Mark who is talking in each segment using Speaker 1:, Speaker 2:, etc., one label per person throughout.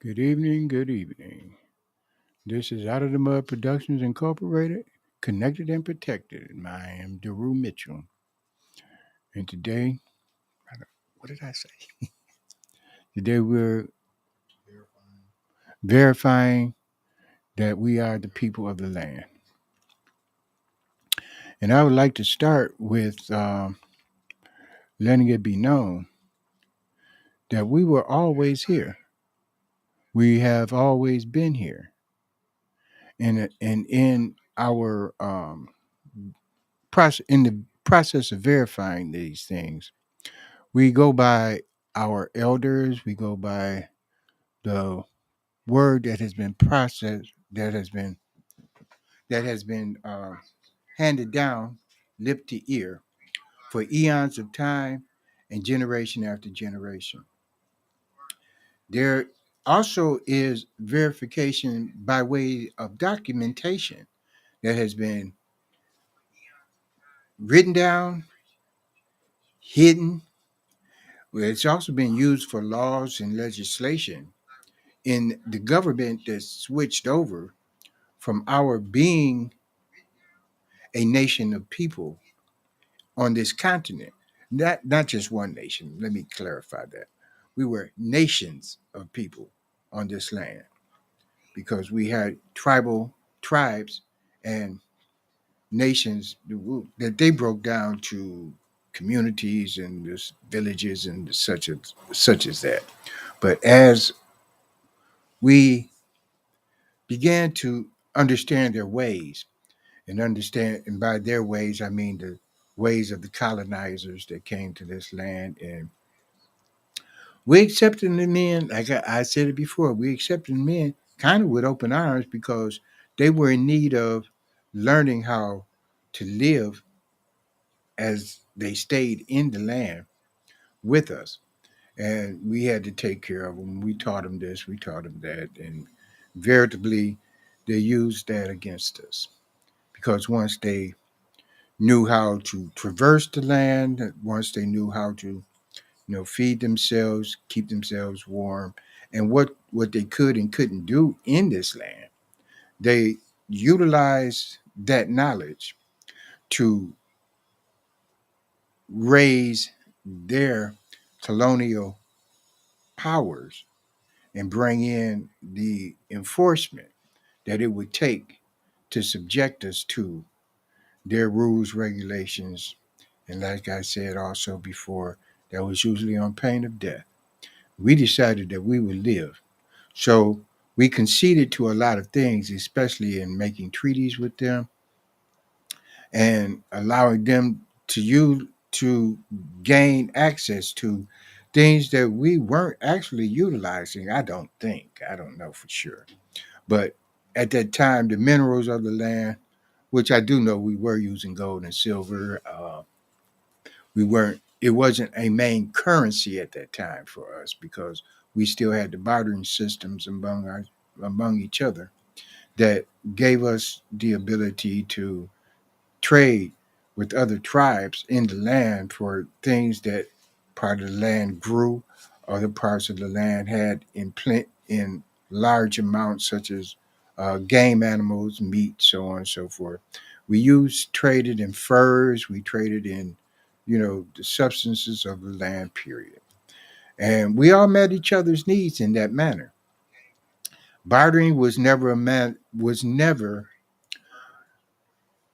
Speaker 1: Good evening, good evening. This is Out of the Mud Productions Incorporated, connected and protected. And I am Dehru Mitchell. And today, what did I say? Today we're verifying that we are the people of the land. And I would like to start with letting it be known that we were always here. We have always been here. And in our process, in the process of verifying these things, we go by our elders, we go by the word that has been processed, that has been handed down lip to ear for eons of time and generation after generation. There also is verification by way of documentation that has been written down, hidden. Well, it's also been used for laws and legislation in the government that switched over from our being a nation of people on this continent. Not just one nation. Let me clarify that. We were nations of people on this land because we had tribes and nations that they broke down to communities and just villages and such as that. But as we began to understand their ways, and by their ways I mean the ways of the colonizers that came to this land, and we accepted them in, like I said it before, we accepted them in kind of with open arms because they were in need of learning how to live as they stayed in the land with us, and we had to take care of them. We taught them this, we taught them that, and veritably they used that against us because once they knew how to traverse the land, once they knew how to, feed themselves, keep themselves warm, and what they could and couldn't do in this land, they utilized that knowledge to raise their colonial powers and bring in the enforcement that it would take to subject us to their rules, regulations, and like I said also before, that was usually on pain of death. We decided that we would live. So we conceded to a lot of things, especially in making treaties with them and allowing them to gain access to things that we weren't actually utilizing. I don't think. I don't know for sure. But at that time, the minerals of the land, which I do know we were using gold and silver, we weren't. It wasn't a main currency at that time for us because we still had the bartering systems among each other that gave us the ability to trade with other tribes in the land for things that part of the land grew, other parts of the land had in large amounts, such as game animals, meat, so on and so forth. We traded in furs, we traded in, the substances of the land, period. And we all met each other's needs in that manner. Bartering was never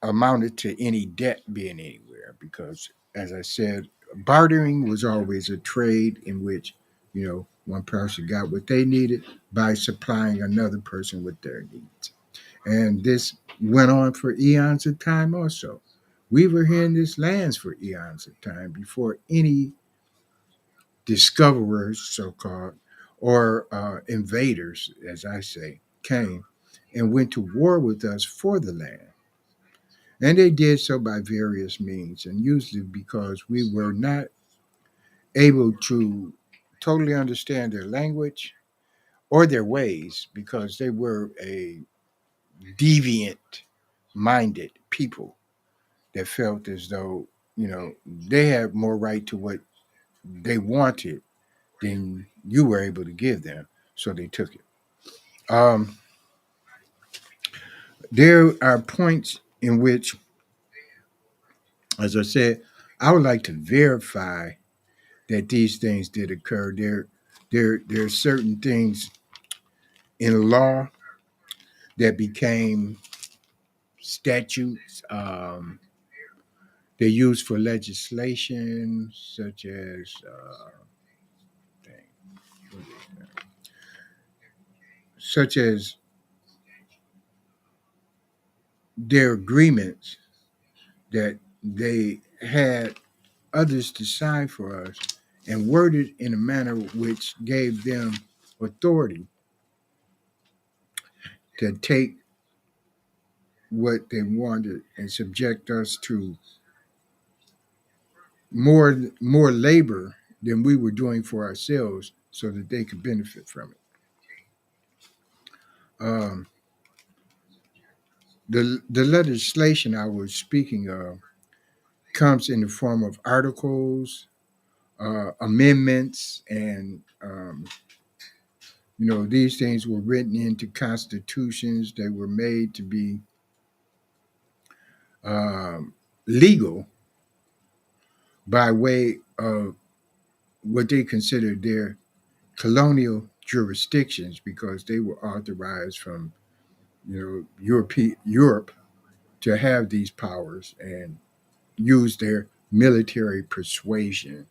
Speaker 1: amounted to any debt being anywhere because, as I said, bartering was always a trade in which, one person got what they needed by supplying another person with their needs. And this went on for eons of time also. We were here in this lands for eons of time before any discoverers, so called, or invaders, as I say, came and went to war with us for the land. And they did so by various means, and usually because we were not able to totally understand their language or their ways, because they were a deviant minded people that felt as though, they had more right to what they wanted than you were able to give them. so they took it. Um, there are points in which, as I said, I would like to verify that these things did occur. There are certain things in law that became statutes. They're used for legislation, such as such as their agreements that they had others to sign for us and worded in a manner which gave them authority to take what they wanted and subject us to more labor than we were doing for ourselves so that they could benefit from it. Um, the legislation I was speaking of comes in the form of articles, amendments, and these things were written into constitutions. They were made to be um, legal by way of what they considered their colonial jurisdictions because they were authorized from Europe to have these powers and use their military persuasion.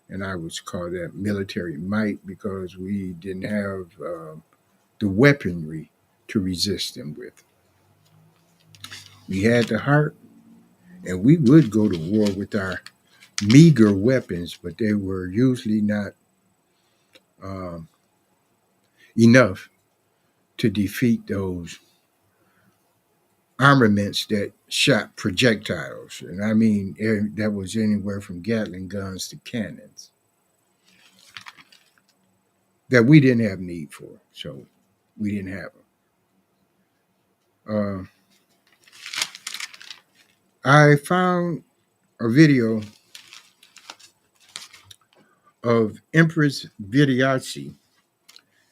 Speaker 1: And I would call that military might because we didn't have the weaponry to resist them with. We had the heart, and we would go to war with our meager weapons, but they were usually not um, enough to defeat those armaments that shot projectiles. And I mean, that was anywhere from Gatling guns to cannons that we didn't have need for. So we didn't have them. I found a video of Empress Vidyasi,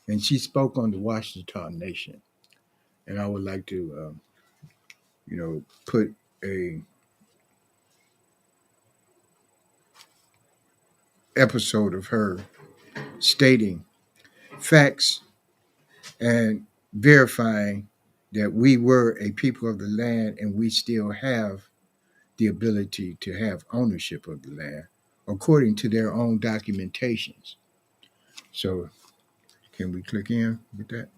Speaker 1: and she spoke on the Washita Nation. And I would like to, put a episode of her stating facts and verifying that we were a people of the land and we still have the ability to have ownership of the land according to their own documentations. So, can we click in with that?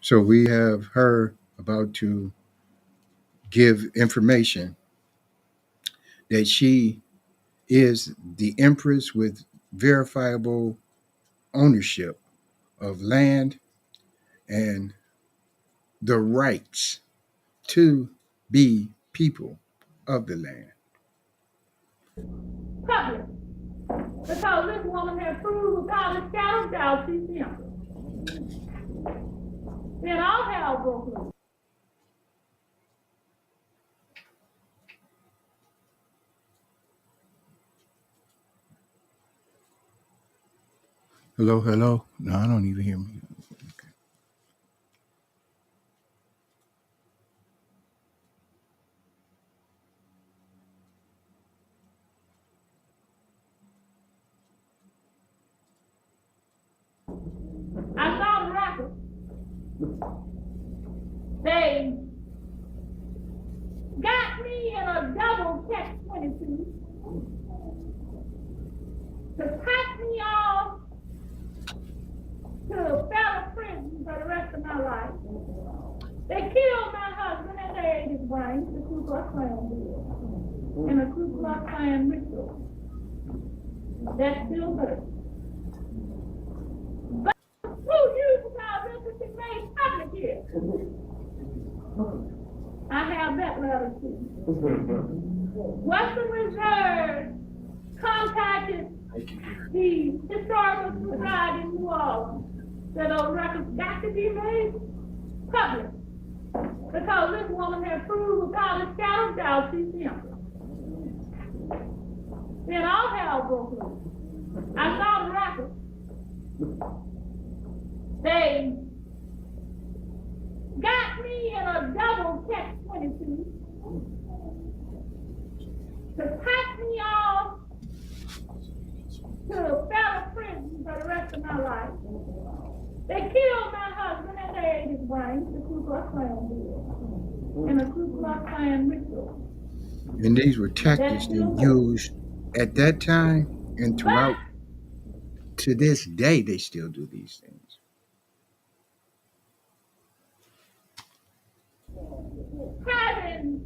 Speaker 1: So, we have her about to give information that she is the empress with verifiable ownership of land and the rights to be people of the land.
Speaker 2: Public. Because this woman had proved without a shadow of doubt she's the empress. Then all hell broke loose.
Speaker 1: Hello, hello. No, I don't even hear me.
Speaker 2: I saw the record. They got me in a double catch 22 to pack me off to federal prison for the rest of my life. They killed my husband and they ate his brains, the Ku Klux Klan did. And the Ku Klux Klan ritual. That still hurts. But who used our business to make public here? I have that letter too. Western Reserve contacted the Historical Society in New Orleans that those records got to be made public because this woman had proved without a shadow of doubt she's the empress. Then all hell broke loose. I saw the records. They got me in a double catch-22 to pack me off to a federal prison for the rest of my life. They killed my husband and they ate his brains, the Ku Klux Klan did, and the Ku Klux Klan ritual.
Speaker 1: And these were tactics they used at that time and throughout to this day. They still do these things.
Speaker 2: Having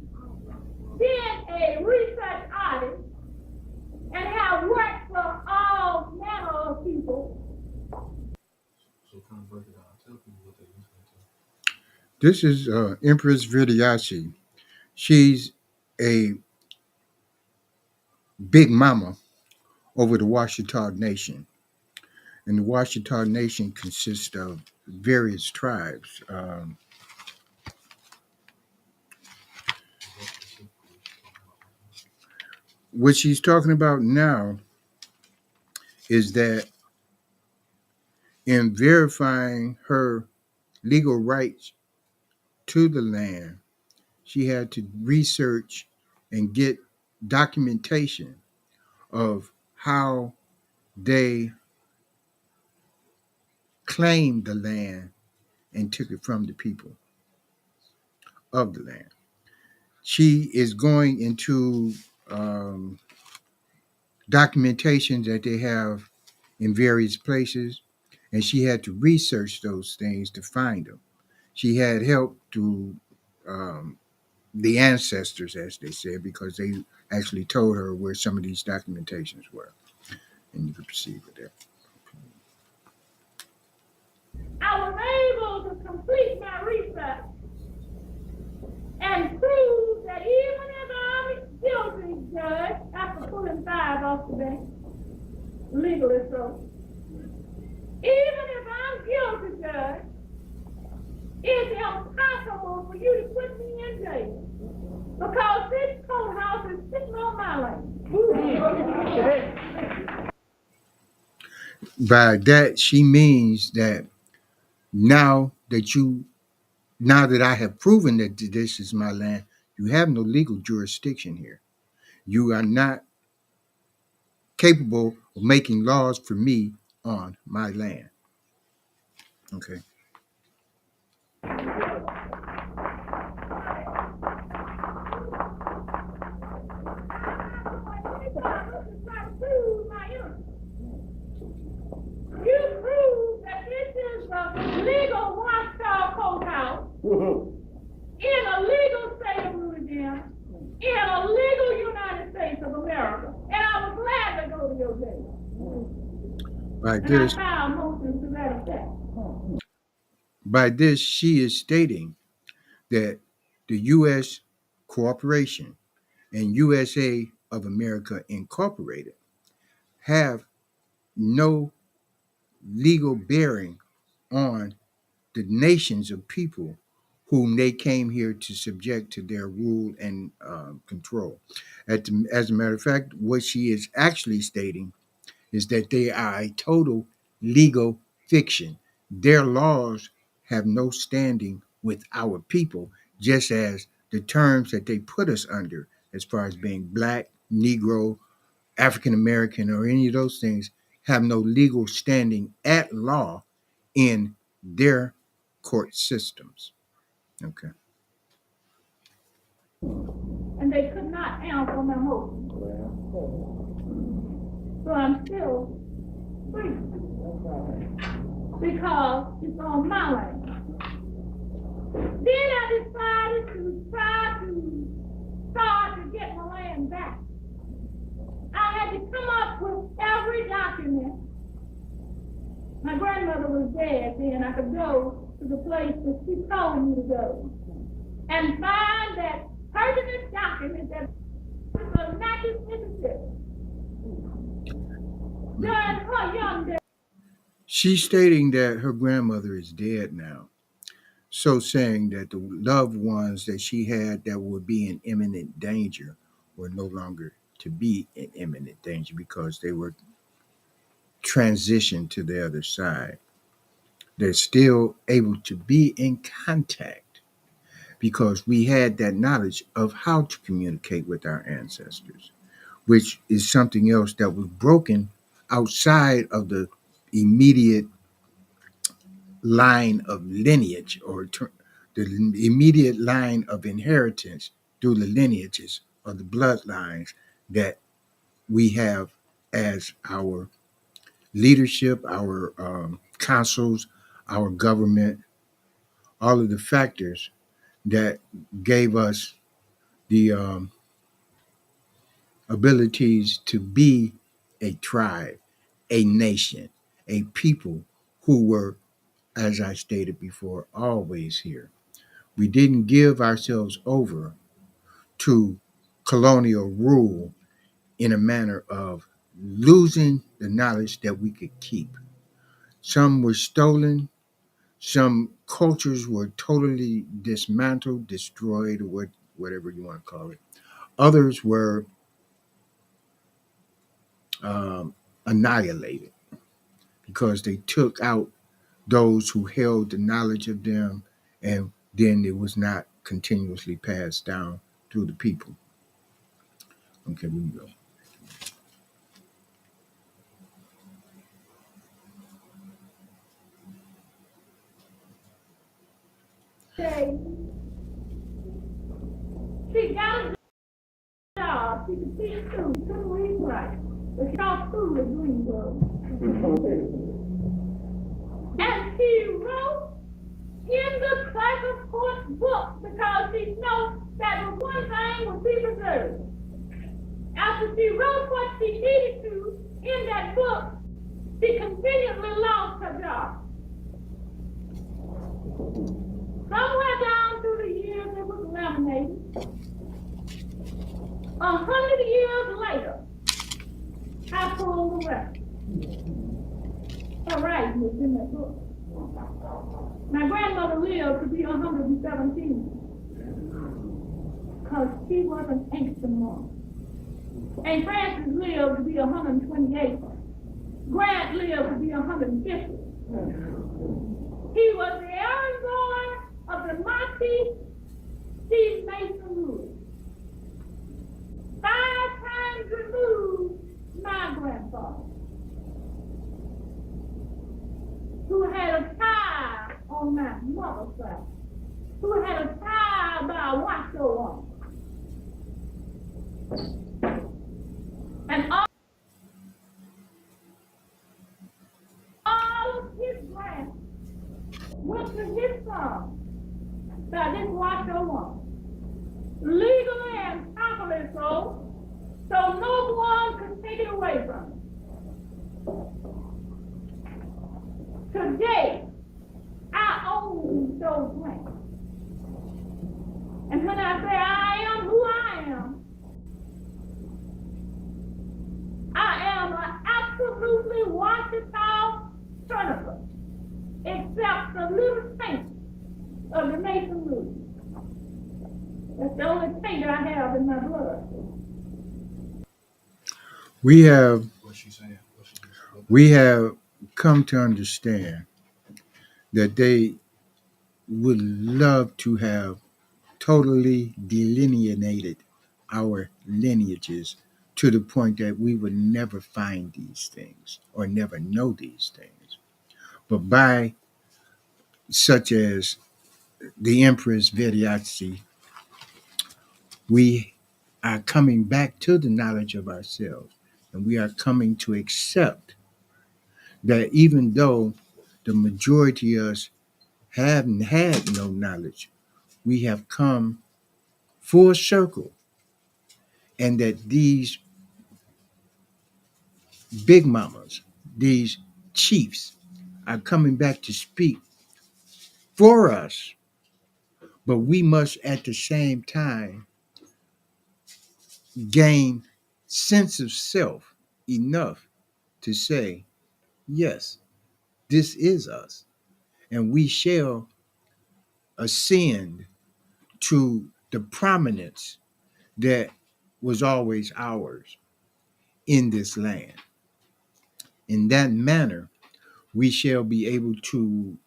Speaker 2: been a research artist and have worked for all manner of people.
Speaker 1: This is Empress Vidyasi. She's a big mama over the Washita Nation. And the Washita Nation consists of various tribes. What she's talking about now is that in verifying her legal rights to the land, she had to research and get documentation of how they claimed the land and took it from the people of the land. She is going into documentation that they have in various places, and she had to research those things to find them. She had help to um, the ancestors, as they said, because they actually told her where some of these documentations were. And you can proceed with that.
Speaker 2: I was able to complete my research and prove that even if I'm guilty, Judge, after pulling 5 off the bench, legally so, even if I'm guilty, Judge, it's impossible for you to put me in jail because this courthouse is sitting on my land.
Speaker 1: By that, she means that now now that I have proven that this is my land, you have no legal jurisdiction here. You are not capable of making laws for me on my land. Okay.
Speaker 2: You prove that this is a legal Washita courthouse in a legal state of Louisiana, in a legal United States of America, and I was glad to go to your jail. I filed motions to that effect.
Speaker 1: By this, she is stating that the U.S. Corporation and USA of America Incorporated have no legal bearing on the nations of people whom they came here to subject to their rule and control. As a matter of fact, what she is actually stating is that they are a total legal fiction. Their laws have no standing with our people, just as the terms that they put us under, as far as being black, Negro, African American, or any of those things, have no legal standing at law in their court systems. Okay.
Speaker 2: And they could not answer my motion. So I'm still free because it's on my land. Then I decided to try to start to get my land back. I had to come up with every document. My grandmother was dead then. I could go to the place that she told me to go. and find that pertinent document that of Natchez, Mississippi, during her young days.
Speaker 1: She's stating that her grandmother is dead now. So saying that the loved ones that she had that would be in imminent danger were no longer to be in imminent danger because they were transitioned to the other side. They're still able to be in contact because we had that knowledge of how to communicate with our ancestors, which is something else that was broken outside of the immediate line of lineage the immediate line of inheritance through the lineages or the bloodlines that we have as our leadership, our councils, our government, all of the factors that gave us the abilities to be a tribe, a nation, a people who were, as I stated before, always here. We didn't give ourselves over to colonial rule in a manner of losing the knowledge that we could keep. Some were stolen, some cultures were totally dismantled, destroyed, or whatever you want to call it. Others were um, annihilated because they took out those who held the knowledge of them, and then it was not continuously passed down to the people. Okay, we can go.
Speaker 2: She got a job. She could see it too. She couldn't read and write. But she thought school was Greenville. And she wrote in the clerk of court book because she knows that one thing would be preserved. After she wrote what she needed to in that book, she continually lost her job. Somewhere down through the years, it was eliminated. 100 years later, I pulled the record. Her writing was in that book. My grandmother lived to be 117 because she was an ancient woman. And Francis lived to be 128. Grant lived to be 150. He was the Aaron boy of the Monty Steve Mason rule. 5 times removed my grandfather, who had a tie on my mother's side, who had a tie by a washer woman. And all of his grants went to his son by this washer woman. Legally and properly so no one could take it away from him. Today, I own those grants. And when I say I am who I am an absolutely Washita senator, except the little saint of the Mason rule. That's the only thing that I have in my blood.
Speaker 1: We have we have come to understand that they would love to have totally delineated our lineages to the point that we would never find these things or never know these things. But by such as the Empress Vediachi, we are coming back to the knowledge of ourselves. And we are coming to accept that even though the majority of us haven't had no knowledge, we have come full circle, and that these big mamas, these chiefs, are coming back to speak for us, But we must at the same time gain sense of self enough to say, yes, this is us, and we shall ascend to the prominence that was always ours in this land. In that manner, we shall be able to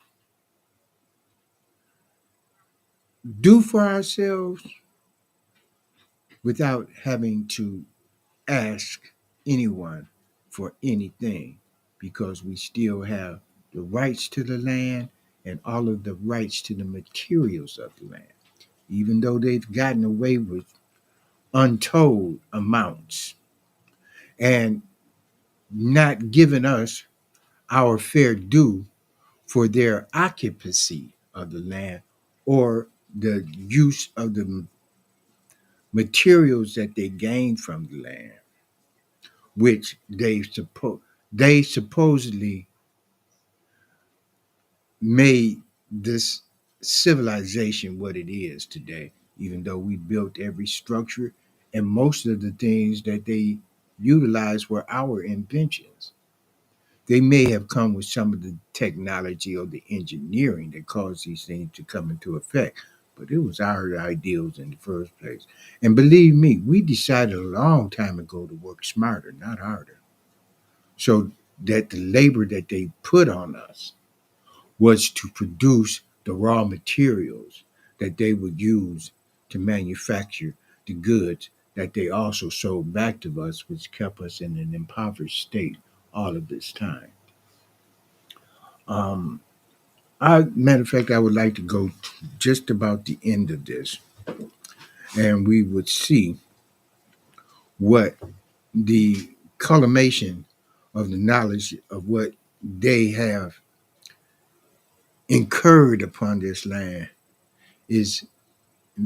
Speaker 1: do for ourselves without having to ask anyone for anything, because we still have the rights to the land and all of the rights to the materials of the land, even though they've gotten away with untold amounts and not given us our fair due for their occupancy of the land or the use of the materials that they gained from the land, which they supposedly made this civilization what it is today, even though we built every structure and most of the things that they utilized were our inventions. They may have come with some of the technology or the engineering that caused these things to come into effect, but it was our ideals in the first place. And believe me, we decided a long time ago to work smarter, not harder, so that the labor that they put on us was to produce the raw materials that they would use to manufacture the goods that they also sold back to us, which kept us in an impoverished state all of this time. Um, Matter of fact, I would like to go just about the end of this, and we would see what the culmination of the knowledge of what they have incurred upon this land is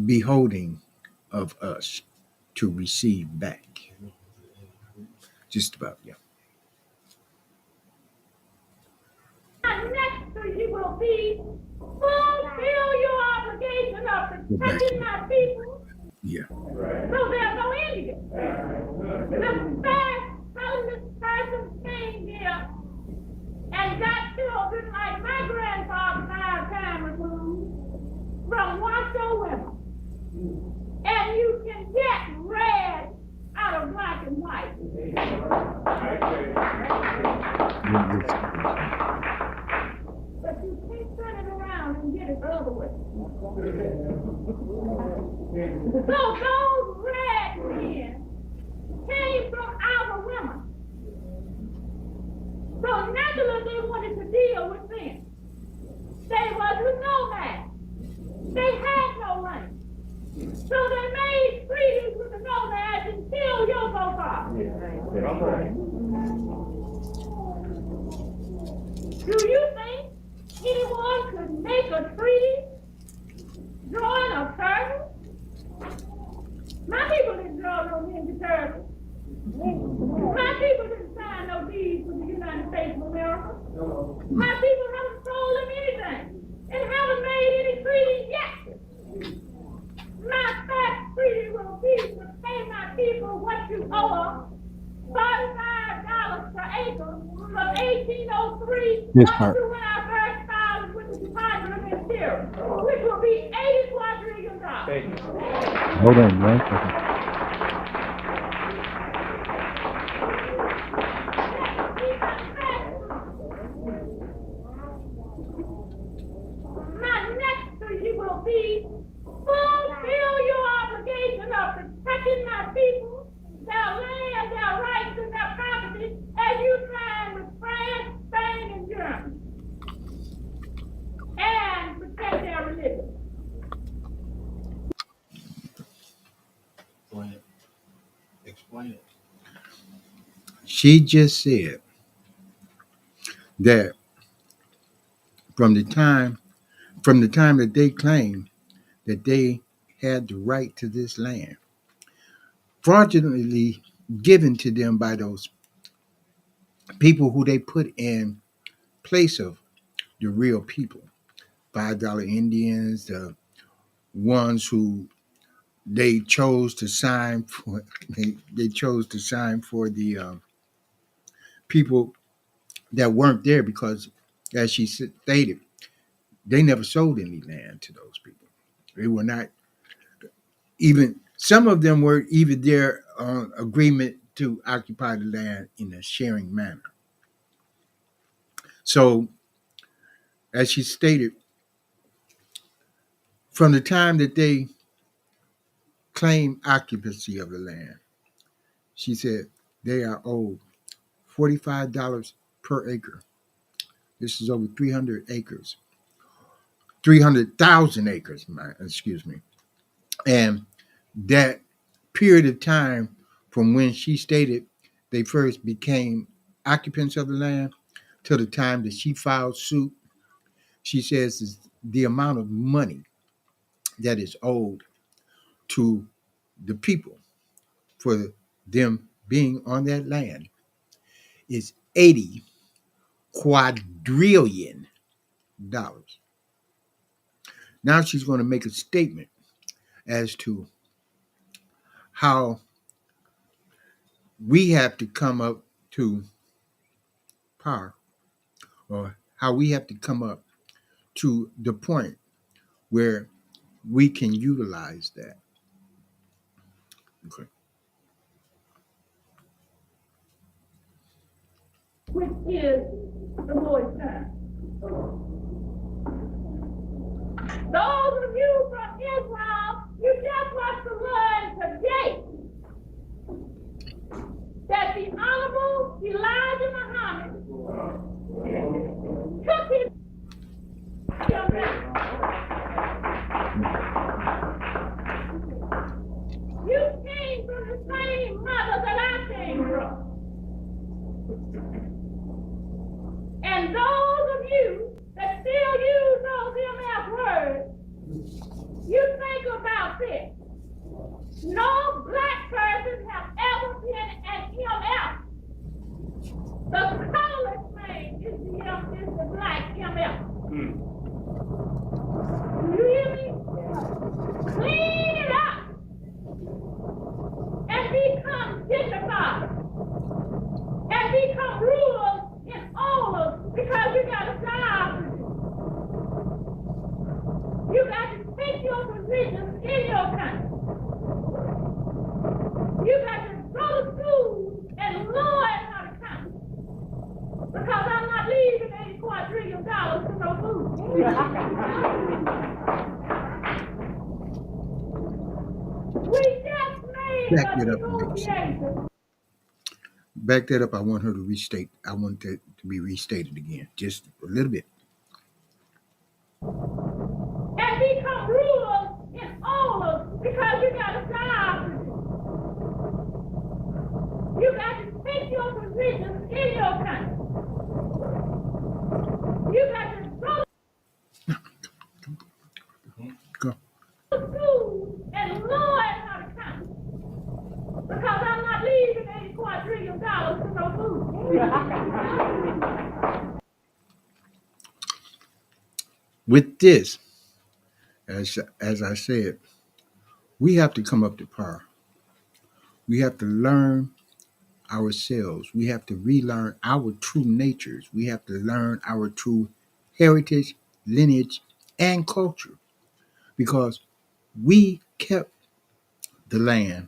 Speaker 1: beholding of us to receive back. Just about, yeah.
Speaker 2: Next to you will be fulfill your obligation of
Speaker 1: Go back
Speaker 2: protecting
Speaker 1: to
Speaker 2: my people
Speaker 1: yeah.
Speaker 2: so there's no Indian. The fact how this person came here and got children like my grandfather died time removed from Washoe women. And you can get red out of black and white. But you can't turn it around and get it the other way. So those red men came from our women. So naturally they wanted to deal with them. They was nomads. They had no land. So they made treaties with the nomads until Yogo fought. Do you think anyone could make a treaty drawing a turtle? My people didn't draw no ninja turtles. My people didn't sign no deeds with the United States of America. My people haven't sold them anything and haven't made any treaties yet. My fact treaty will be to pay my people what you owe them, $45 per acre from 1803
Speaker 1: This
Speaker 2: up
Speaker 1: part.
Speaker 2: to when I first filed with the Department of Interior, which will be $80 quadrillion.
Speaker 1: Hold on one second.
Speaker 2: My next to you will be fulfill your obligation of protecting my people, their land, their rights, and their property as you signed with France, Spain, and Germany. And protect their religion.
Speaker 3: Go ahead. Explain it.
Speaker 1: She just said that from the time that they claimed that they had the right to this land, fraudulently given to them by those people who they put in place of the real people, $5 Indians, the ones who they chose to sign for. They chose to sign for the people that weren't there because, as she stated, they never sold any land to those people. They were not even. Some of them were even there on agreement to occupy the land in a sharing manner. So, as she stated, from the time that they claimed occupancy of the land, she said they are owed $45 per acre. This is over 300 acres, 300,000 acres, excuse me. And that period of time from when she stated they first became occupants of the land till the time that she filed suit, she says is the amount of money that is owed to the people for them being on that land is 80 quadrillion dollars. Now she's going to make a statement as to how we have to come up to par, or how we have to come up to the point where we can utilize that. Okay.
Speaker 2: which is the Lord's time. Those of you from Israel, you just must learn today that the Honorable Elijah Muhammad took his You came from the same mother that I came from. And those of you that still use those MF words, you think about this. No black person have ever been an MF. The colorless man is the black MF. You hear me? Clean it up and become dignified and become rulers and owners because you got a job to do. You got to take your positions in your country. You got to go to school and learn how to count. Because I'm not leaving $84 trillion for no food. We just made
Speaker 1: Back
Speaker 2: a
Speaker 1: that up and make sense.
Speaker 2: negotiation.
Speaker 1: Back that up. I want her to restate. I want that to be restated again, just a little bit.
Speaker 2: And become rulers and owners because you got a job to do. You got to take your positions in your country. You got to
Speaker 1: Go.
Speaker 2: go to school and learn how to count. Because I'm not leaving $84 trillion for no food.
Speaker 1: With this, as I said, we have to come up to par. We have to learn ourselves. We have to relearn our true natures. We have to learn our true heritage, lineage, and culture because we kept the land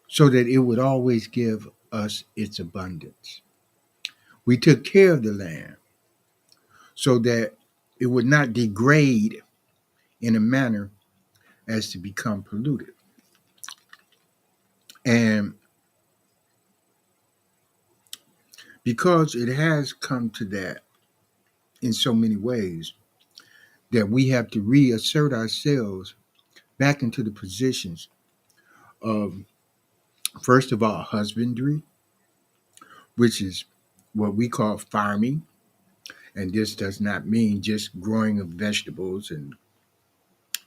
Speaker 1: so that it would always give us its abundance. We took care of the land so that it would not degrade in a manner as to become polluted. And because it has come to that in so many ways, that we have to reassert ourselves back into the positions of, first of all, husbandry, which is what we call farming. And this does not mean just growing of vegetables and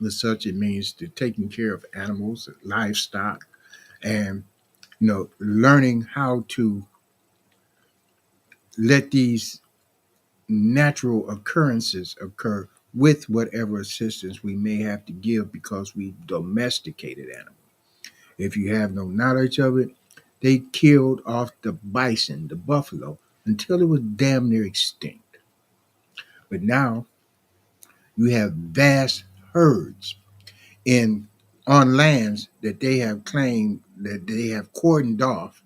Speaker 1: the such. It means the taking care of animals, livestock, and learning how to let these natural occurrences occur with whatever assistance we may have to give because we domesticated animals. If you have no knowledge of it, they killed off the bison, the buffalo, until it was damn near extinct. But now you have vast herds in on lands that they have claimed that they have cordoned off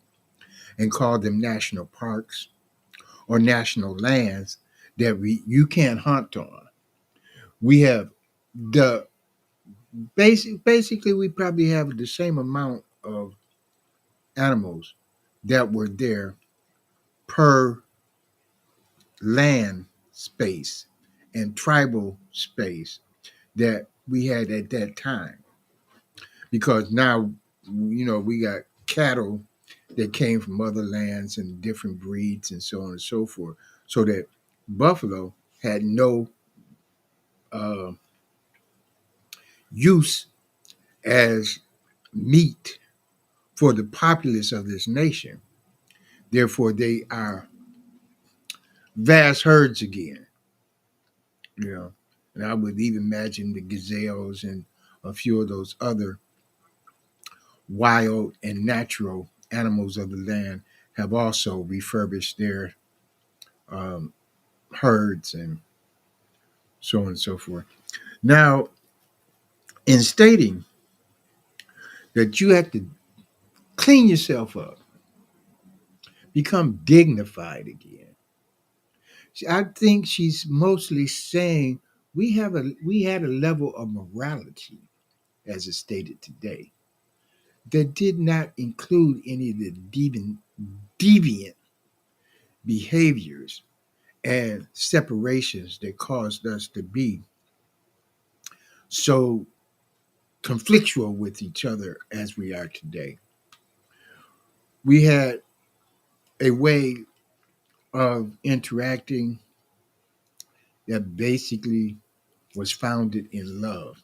Speaker 1: and called them national parks or national lands that you can't hunt on. We have the basically we probably have the same amount of animals that were there per land space and tribal space that we had at that time. Because now, we got cattle that came from other lands and different breeds and so on and so forth. So that buffalo had no uh, use as meat for the populace of this nation. Therefore, they are vast herds again, you know. And I would even imagine the gazelles and a few of those other wild and natural animals of the land have also refurbished their um, herds and so on and so forth. Now, in stating that you have to clean yourself up, become dignified again, I think she's mostly saying we had a level of morality, as is stated today, that did not include any of the deviant behaviors and separations that caused us to be so conflictual with each other as we are today. We had a way of interacting that basically was founded in love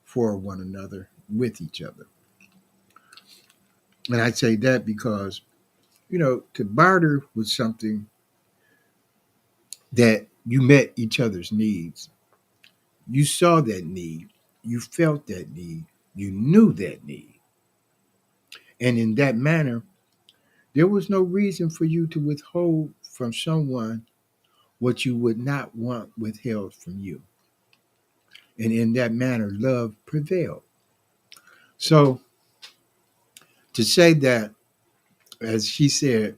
Speaker 1: for one another, with each other. And I say that because, to barter was something that you met each other's needs. You saw that need, you felt that need, you knew that need. And in that manner, there was no reason for you to withhold from someone what you would not want withheld from you. And in that manner, love prevailed. So to say that, as she said,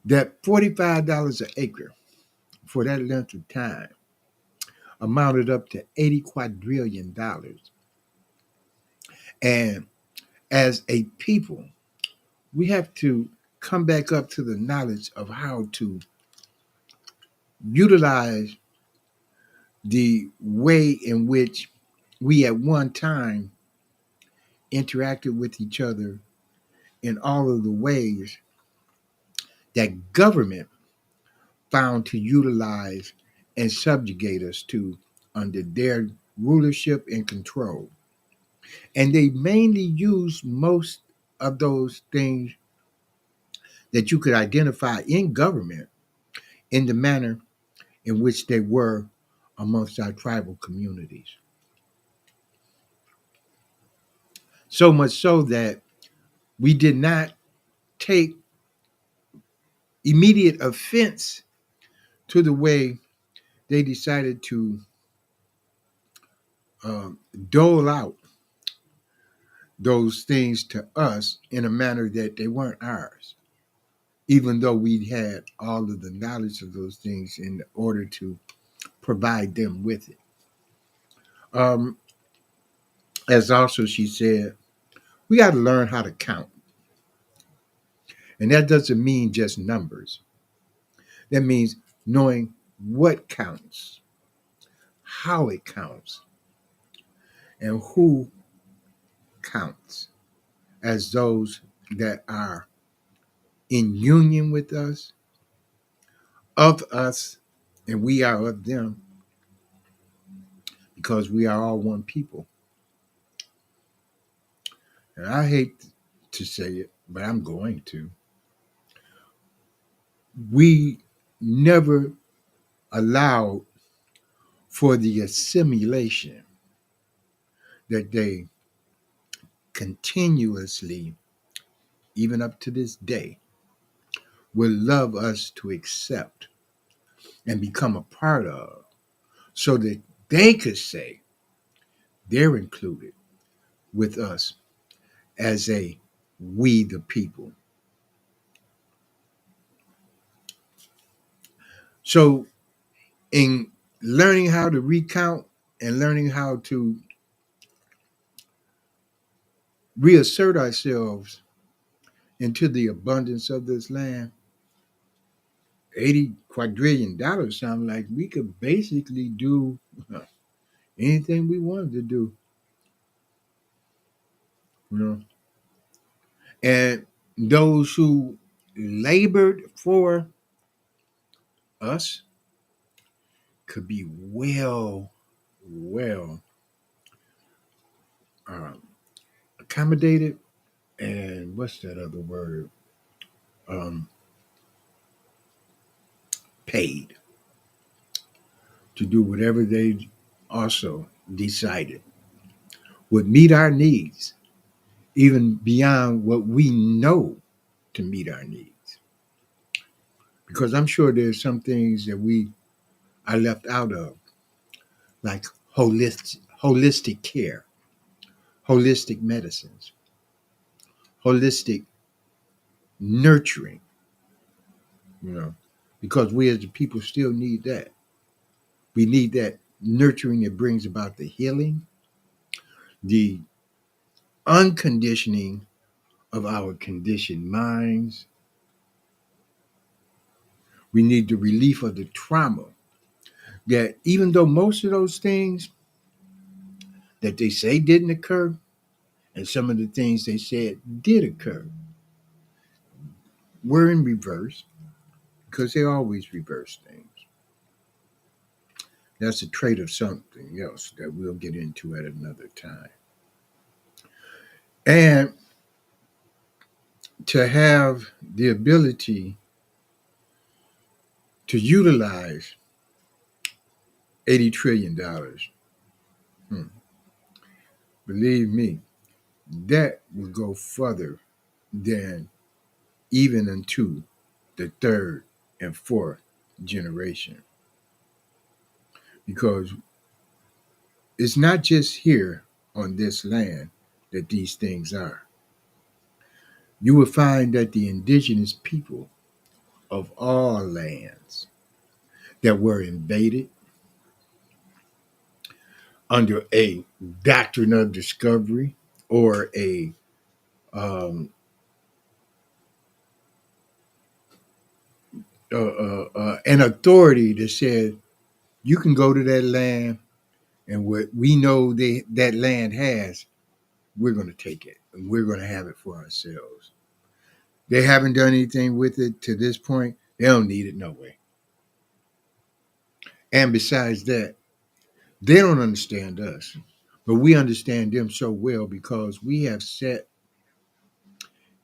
Speaker 1: that $45 an acre for that length of time amounted up to 80 quadrillion dollars. And as a people, we have to come back up to the knowledge of how to utilize the way in which we at one time interacted with each other in all of the ways that government found to utilize and subjugate us to under their rulership and control. And they mainly use most of those things that you could identify in government in the manner in which they were amongst our tribal communities. So much so that we did not take immediate offense to the way they decided to dole out those things to us in a manner that they weren't ours, even though we had all of the knowledge of those things in order to provide them with it. Um, as also she said, we got to learn how to count. And that doesn't mean just numbers. That means knowing what counts, how it counts, and who counts as those that are in union with us, of us, and we are of them because we are all one people. And I hate to say it, but I'm going to. We never allowed for the assimilation that they continuously, even up to this day, will love us to accept and become a part of so that they could say they're included with us as a we the people. So, in learning how to recount and learning how to reassert ourselves into the abundance of this land, $80 quadrillion sounds like we could basically do anything we wanted to do, you know. And those who labored for us could be well um, accommodated. And what's that other word? Um, Paid to do whatever they also decided would meet our needs, even beyond what we know to meet our needs. Because I'm sure there's some things that we are left out of, like holistic care, holistic medicines, holistic nurturing, you know, because we as the people still need that. We need that nurturing that brings about the healing, the unconditioning of our conditioned minds. We need the relief of the trauma that even though most of those things that they say didn't occur, and some of the things they said did occur, were in reverse because they always reverse things. That's a trait of something else that we'll get into at another time. And to have the ability to utilize $80 trillion, hmm, believe me, that will go further than even into the third and fourth generation. Because it's not just here on this land that these things are. You will find that the indigenous people of all lands that were invaded under a doctrine of discovery or a um, an authority that said you can go to that land and what we know that land has, we're going to take it and we're going to have it for ourselves. They haven't done anything with it to this point. They don't need it no way. And besides that, they don't understand us, but we understand them so well because we have set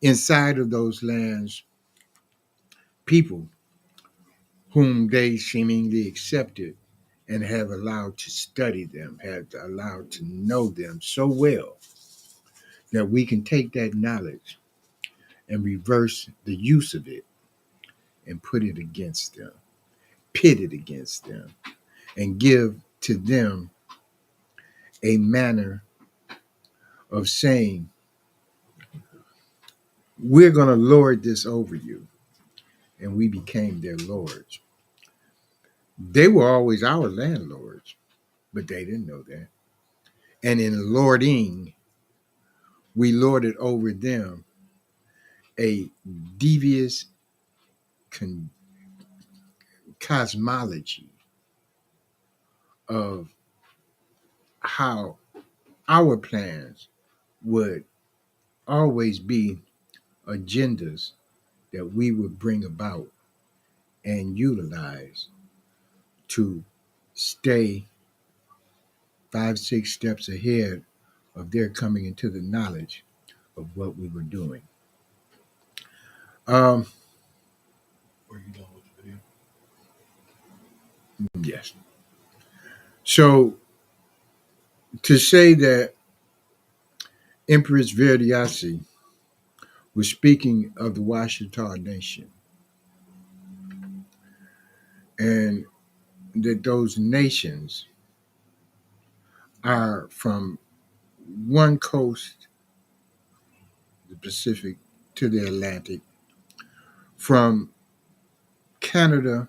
Speaker 1: inside of those lands people whom they seemingly accepted and have allowed to study them, have allowed to know them so well that we can take that knowledge and reverse the use of it and put it against them, pit it against them, and give to them a manner of saying, we're going to lord this over you. And we became their lords. They were always our landlords, but they didn't know that. And in lording, we lorded over them a devious con- cosmology of how our plans would always be agendas that we would bring about and utilize to stay 5, 6 steps ahead of their coming into the knowledge of what we were doing. Um,
Speaker 3: Were you done with the video?
Speaker 1: yes. So to say that Empress Verdiasi was speaking of the Washita Nation and that those nations are from one coast, the Pacific, to the Atlantic, from Canada,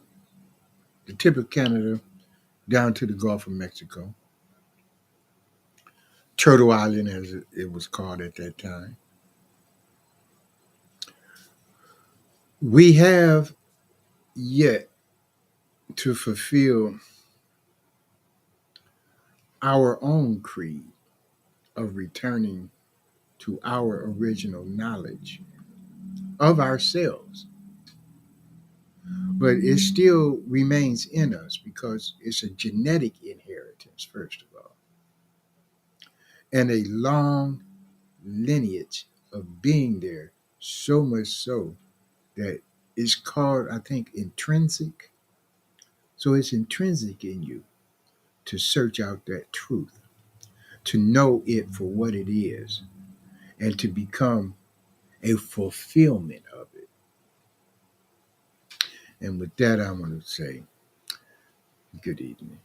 Speaker 1: the tip of Canada, down to the Gulf of Mexico, Turtle Island, as it was called at that time. We have yet to fulfill our own creed of returning to our original knowledge of ourselves. But it still remains in us because it's a genetic inheritance, first of all, and a long lineage of being there, so much so that it's called, I think, intrinsic. So it's intrinsic in you to search out that truth, to know it for what it is, and to become a fulfillment of it. And with that, I want to say good evening.